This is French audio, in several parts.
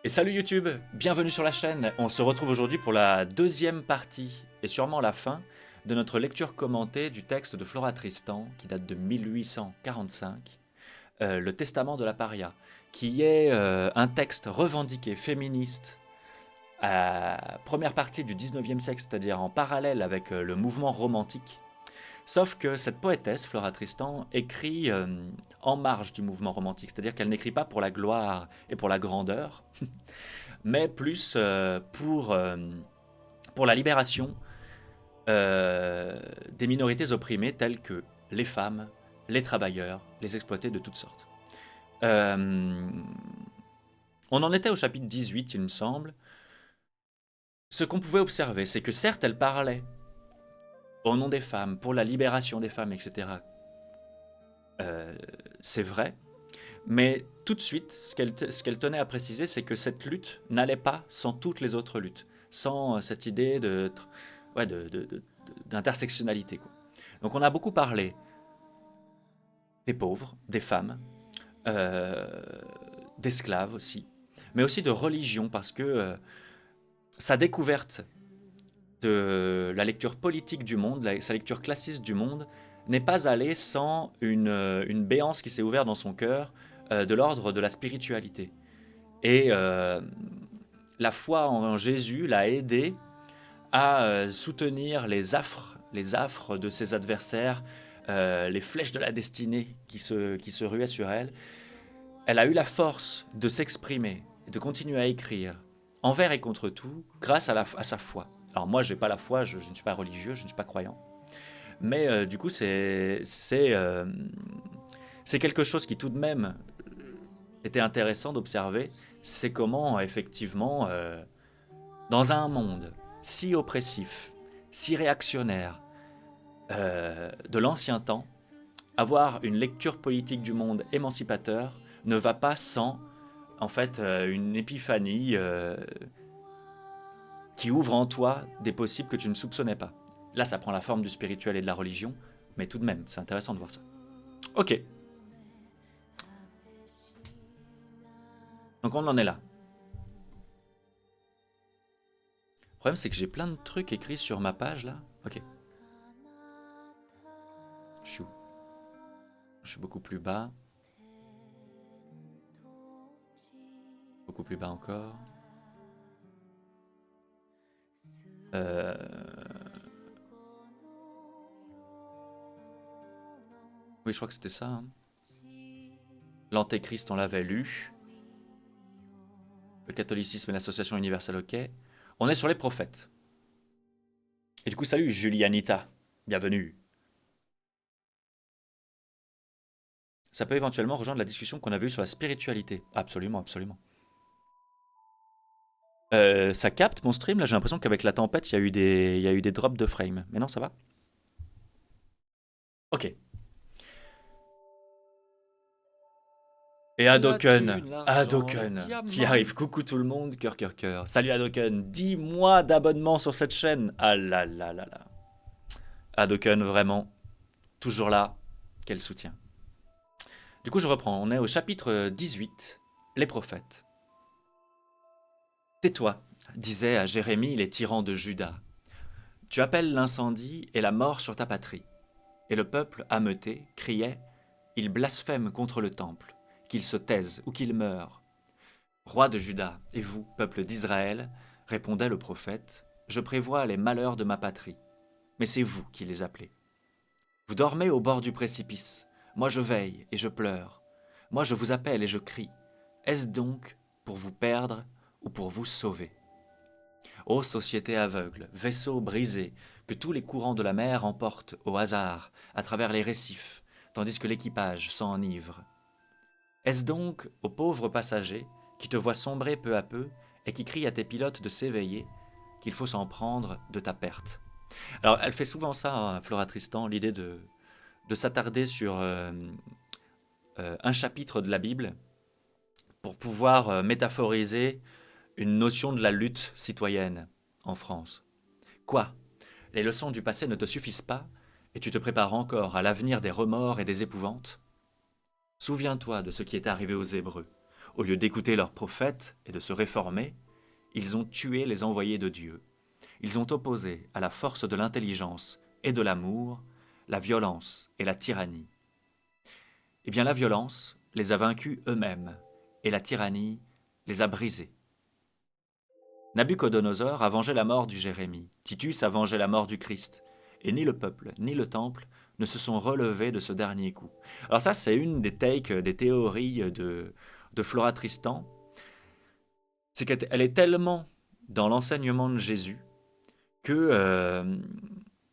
Et salut YouTube, bienvenue sur la chaîne. On se retrouve aujourd'hui pour la deuxième partie et sûrement la fin de notre lecture commentée du texte de Flora Tristan qui date de 1845, le Testament de la Paria, qui est un texte revendiqué féministe à première partie du 19e siècle, c'est-à-dire en parallèle avec le mouvement romantique. Sauf que cette poétesse, Flora Tristan, écrit en marge du mouvement romantique, c'est-à-dire qu'elle n'écrit pas pour la gloire et pour la grandeur, mais plus pour la libération des minorités opprimées telles que les femmes, les travailleurs, les exploités de toutes sortes. Euh, on en était au chapitre 18, il me semble. Ce qu'on pouvait observer, c'est que certes, elle parlait au nom des femmes, pour la libération des femmes, etc. C'est vrai, mais tout de suite, ce qu'elle tenait à préciser, c'est que cette lutte n'allait pas sans toutes les autres luttes, sans cette idée ouais, d'intersectionnalité, quoi. Donc on a beaucoup parlé des pauvres, des femmes, euh, d'esclaves aussi, mais aussi de religion, parce que sa découverte de la lecture politique du monde, sa lecture classiste du monde, n'est pas allée sans une béance qui s'est ouverte dans son cœur de l'ordre de la spiritualité. Et la foi en Jésus l'a aidé à soutenir les affres de ses adversaires, les flèches de la destinée qui se ruaient sur elle. Elle a eu la force de s'exprimer, de continuer à écrire, envers et contre tout, grâce à sa foi. Alors moi, je n'ai pas la foi, je ne suis pas religieux, je ne suis pas croyant. Mais du coup, c'est quelque chose qui tout de même était intéressant d'observer. C'est comment, effectivement, dans un monde si oppressif, si réactionnaire de l'ancien temps, avoir une lecture politique du monde émancipateur ne va pas sans, en fait, une épiphanie qui ouvre en toi des possibles que tu ne soupçonnais pas. Là, ça prend la forme du spirituel et de la religion, mais tout de même, c'est intéressant de voir ça. Ok, donc on en est là. Le problème, c'est que j'ai plein de trucs écrits sur ma page là. Ok, je suis où? Je suis beaucoup plus bas, beaucoup plus bas encore. Euh, Oui, je crois que c'était ça, hein. L'Antéchrist, on l'avait lu. Le catholicisme et l'association universelle, ok. On est sur les prophètes. Et du coup, salut Julianita, bienvenue. Ça peut éventuellement rejoindre la discussion qu'on avait eue sur la spiritualité. Absolument, absolument. Ça capte mon stream, là j'ai l'impression qu'avec la tempête, il y a eu des drops de frame. Mais non, ça va? Ok. Et L'as-tu, l'argent, le Hadoken, qui diamant? arrive. Coucou tout le monde, cœur, cœur, cœur. Salut Hadoken, 10 mois d'abonnement sur cette chaîne. Ah là là là là. Hadoken, vraiment, toujours là. Quel soutien. Du coup, je reprends. On est au chapitre 18, les prophètes. Tais-toi, disaient à Jérémie les tyrans de Juda. Tu appelles l'incendie et la mort sur ta patrie. Et le peuple, ameuté, criait: il blasphème contre le temple, qu'il se taise ou qu'il meure. Roi de Juda, et vous, peuple d'Israël, répondait le prophète, je prévois les malheurs de ma patrie, mais c'est vous qui les appelez. Vous dormez au bord du précipice, moi je veille et je pleure, moi je vous appelle et je crie. Est-ce donc pour vous perdre ou pour vous sauver? Ô société aveugle, vaisseau brisé, que tous les courants de la mer emportent au hasard à travers les récifs, tandis que l'équipage s'enivre. Est-ce donc aux pauvres passagers qui te voient sombrer peu à peu et qui crient à tes pilotes de s'éveiller qu'il faut s'en prendre de ta perte? Alors, elle fait souvent ça, hein, Flora Tristan, l'idée de s'attarder sur un chapitre de la Bible pour pouvoir métaphoriser une notion de la lutte citoyenne en France. Quoi? Les leçons du passé ne te suffisent pas et tu te prépares encore à l'avenir des remords et des épouvantes? Souviens-toi de ce qui est arrivé aux Hébreux, Au lieu d'écouter leurs prophètes et de se réformer, ils ont tué les envoyés de Dieu. Ils ont opposé à la force de l'intelligence et de l'amour la violence et la tyrannie. Eh bien, la violence les a vaincus eux-mêmes et la tyrannie les a brisés. Nabuchodonosor a vengé la mort du Jérémie, Titus a vengé la mort du Christ, et ni le peuple ni le temple ne se sont relevés de ce dernier coup. Alors ça, c'est une des takes, des théories de Flora Tristan, c'est qu'elle est tellement dans l'enseignement de Jésus que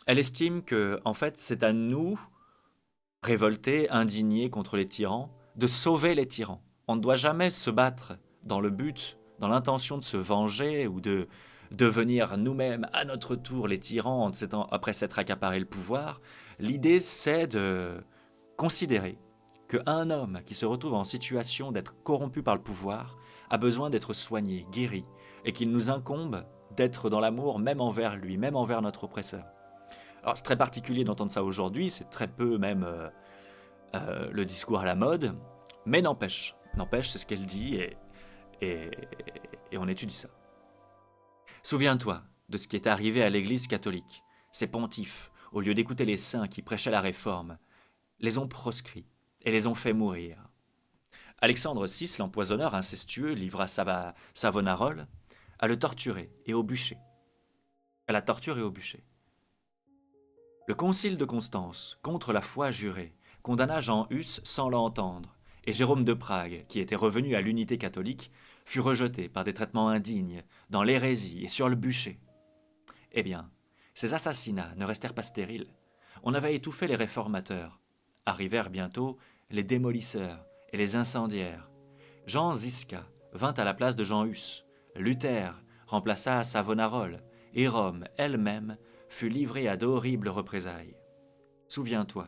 elle estime que en fait c'est à nous, révoltés, indignés contre les tyrans, de sauver les tyrans. On ne doit jamais se battre dans le but, dans l'intention de se venger ou de devenir nous-mêmes à notre tour les tyrans après s'être accaparé le pouvoir. L'idée c'est de considérer qu'un homme qui se retrouve en situation d'être corrompu par le pouvoir a besoin d'être soigné, guéri, et qu'il nous incombe d'être dans l'amour même envers lui, même envers notre oppresseur. Alors c'est très particulier d'entendre ça aujourd'hui, c'est très peu même le discours à la mode, mais n'empêche, c'est ce qu'elle dit et, et on étudie ça. Souviens-toi de ce qui est arrivé à l'Église catholique. Ces pontifes, au lieu d'écouter les saints qui prêchaient la réforme, les ont proscrits et les ont fait mourir. Alexandre VI, l'empoisonneur incestueux, livra Savonarole à le torturer et au bûcher. À la torture et au bûcher. Le concile de Constance, contre la foi jurée, condamna Jean Hus sans l'entendre, et Jérôme de Prague, qui était revenu à l'unité catholique, fut rejeté par des traitements indignes, dans l'hérésie et sur le bûcher. Eh bien, ces assassinats ne restèrent pas stériles. On avait étouffé les réformateurs. Arrivèrent bientôt les démolisseurs et les incendiaires. Jean Zisca vint à la place de Jean Hus. Luther remplaça Savonarole, et Rome elle-même fut livrée à d'horribles représailles. Souviens-toi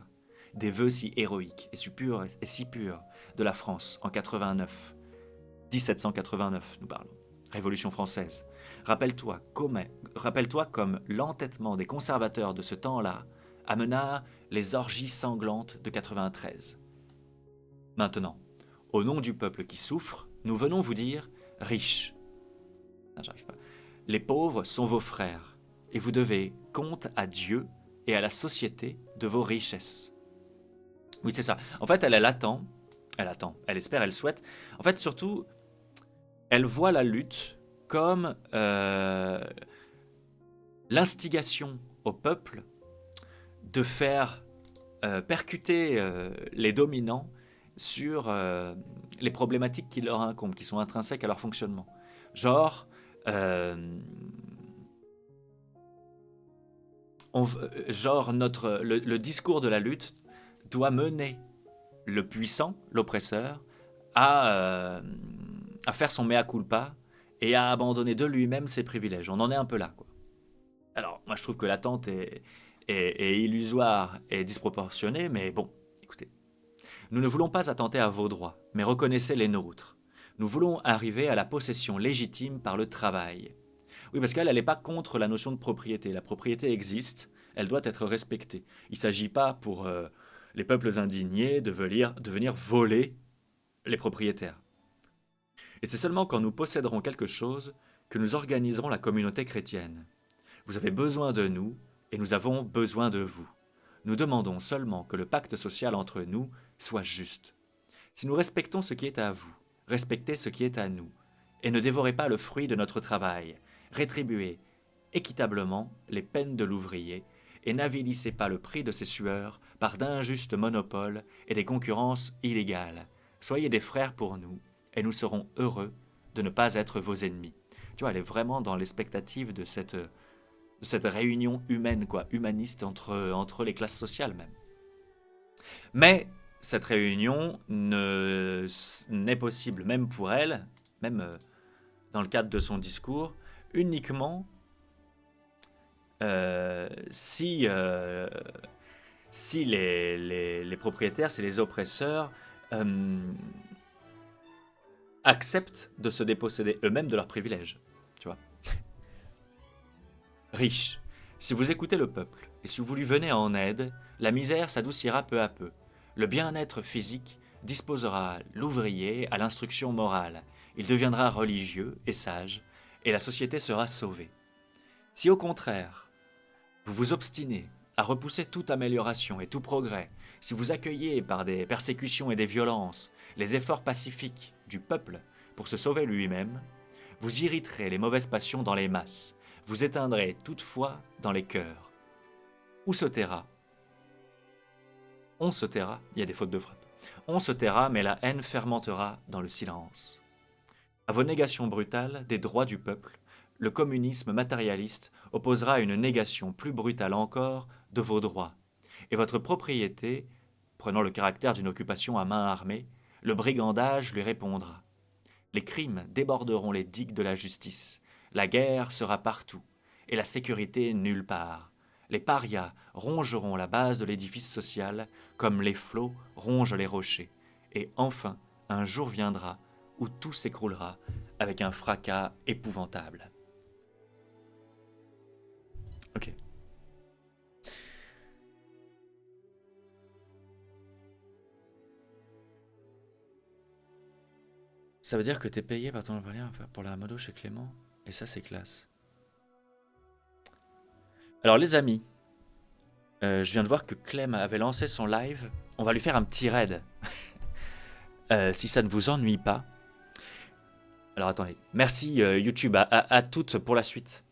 des vœux si héroïques et si purs de la France en 89. 1789, nous parlons. Révolution française. Rappelle-toi comme l'entêtement des conservateurs de ce temps-là amena les orgies sanglantes de 93. Maintenant, au nom du peuple qui souffre, nous venons vous dire riches. Non, j'arrive pas. Les pauvres sont vos frères, et vous devez compte à Dieu et à la société de vos richesses. Oui, c'est ça. En fait, elle attend, elle espère, elle souhaite. En fait, surtout, elle voit la lutte comme l'instigation au peuple de faire percuter les dominants sur les problématiques qui leur incombent, qui sont intrinsèques à leur fonctionnement. Genre, le discours de la lutte doit mener le puissant, l'oppresseur, à faire son mea culpa et à abandonner de lui-même ses privilèges. On en est un peu là, quoi. Alors, moi je trouve que l'attente est illusoire et disproportionnée, mais bon, écoutez. Nous ne voulons pas attenter à vos droits, mais reconnaissez les nôtres. Nous voulons arriver à la possession légitime par le travail. Oui, parce qu'elle n'est pas contre la notion de propriété. La propriété existe, elle doit être respectée. Il ne s'agit pas pour les peuples indignés de venir voler les propriétaires. Et c'est seulement quand nous posséderons quelque chose que nous organiserons la communauté chrétienne. Vous avez besoin de nous et nous avons besoin de vous. Nous demandons seulement que le pacte social entre nous soit juste. Si nous respectons ce qui est à vous, respectez ce qui est à nous, et ne dévorez pas le fruit de notre travail, rétribuez équitablement les peines de l'ouvrier, et n'avilissez pas le prix de ses sueurs par d'injustes monopoles et des concurrences illégales. Soyez des frères pour nous, et nous serons heureux de ne pas être vos ennemis. Tu vois, elle est vraiment dans l'expectative de cette réunion humaine, quoi, humaniste entre les classes sociales même. Mais cette réunion n'est possible même pour elle, même dans le cadre de son discours, uniquement si les propriétaires, si les oppresseurs acceptent de se déposséder eux-mêmes de leurs privilèges, tu vois. Riches, si vous écoutez le peuple et si vous lui venez en aide, la misère s'adoucira peu à peu. Le bien-être physique disposera l'ouvrier à l'instruction morale. Il deviendra religieux et sage, et la société sera sauvée. Si au contraire, vous vous obstinez à repousser toute amélioration et tout progrès, si vous accueillez par des persécutions et des violences les efforts pacifiques du peuple pour se sauver lui-même, vous irriterez les mauvaises passions dans les masses, vous éteindrez toute foi dans les cœurs. Où se taira? On se taira, il y a des fautes de frappe. On se taira, mais la haine fermentera dans le silence. À vos négations brutales des droits du peuple, le communisme matérialiste opposera une négation plus brutale encore de vos droits. Et votre propriété, prenant le caractère d'une occupation à main armée, le brigandage lui répondra. Les crimes déborderont les digues de la justice. La guerre sera partout, et la sécurité nulle part. Les parias rongeront la base de l'édifice social comme les flots rongent les rochers. Et enfin, un jour viendra où tout s'écroulera avec un fracas épouvantable. Ok. Ça veut dire que t'es payé par ton employeur pour la modo chez Clément, et ça c'est classe. Alors les amis, je viens de voir que Clem avait lancé son live. On va lui faire un petit raid. Si ça ne vous ennuie pas. Alors attendez. Merci YouTube à toutes pour la suite.